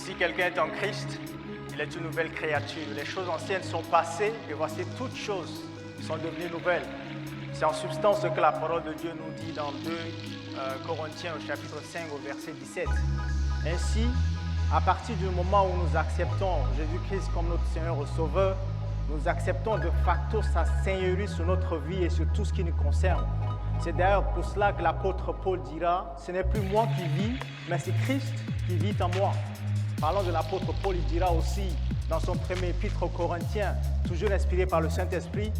Si quelqu'un est en Christ, il est une nouvelle créature. Les choses anciennes sont passées et voici toutes choses sont devenues nouvelles. C'est en substance ce que la parole de Dieu nous dit dans 2 Corinthiens au chapitre 5 au verset 17. Ainsi, à partir du moment où nous acceptons Jésus-Christ comme notre Seigneur et Sauveur, nous acceptons de facto sa seigneurie sur notre vie et sur tout ce qui nous concerne. C'est d'ailleurs pour cela que l'apôtre Paul dira « Ce n'est plus moi qui vis, mais c'est Christ qui vit en moi ». Parlant de l'apôtre Paul, il dira aussi dans son premier épître aux Corinthiens, toujours inspiré par le Saint-Esprit,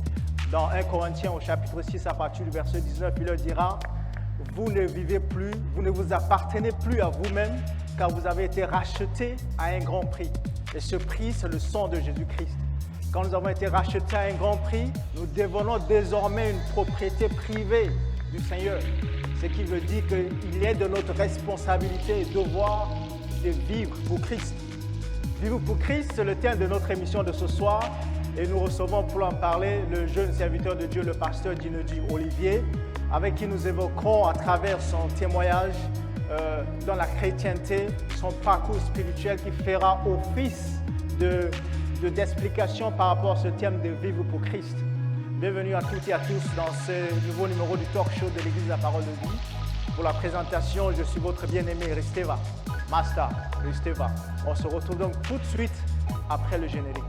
dans 1 Corinthiens au chapitre 6 à partir du verset 19, il leur dira « Vous ne vivez plus, vous ne vous appartenez plus à vous-même, car vous avez été rachetés à un grand prix. Et ce prix, c'est le sang de Jésus-Christ. Quand nous avons été rachetés à un grand prix, nous devenons désormais une propriété privée du Seigneur. Ce qui veut dire qu'il est de notre responsabilité et devoir de vivre pour Christ. Vivre pour Christ, c'est le thème de notre émission de ce soir. Et nous recevons pour en parler le jeune serviteur de Dieu, le pasteur Dinodi Olivier, avec qui nous évoquerons à travers son témoignage dans la chrétienté, son parcours spirituel qui fera office d'explication par rapport à ce thème de vivre pour Christ. Bienvenue à toutes et à tous dans ce nouveau numéro du talk show de l'Église de la Parole de Vie. Pour la présentation, je suis votre bien-aimé Risteva, Master Risteva. On se retrouve donc tout de suite après le générique.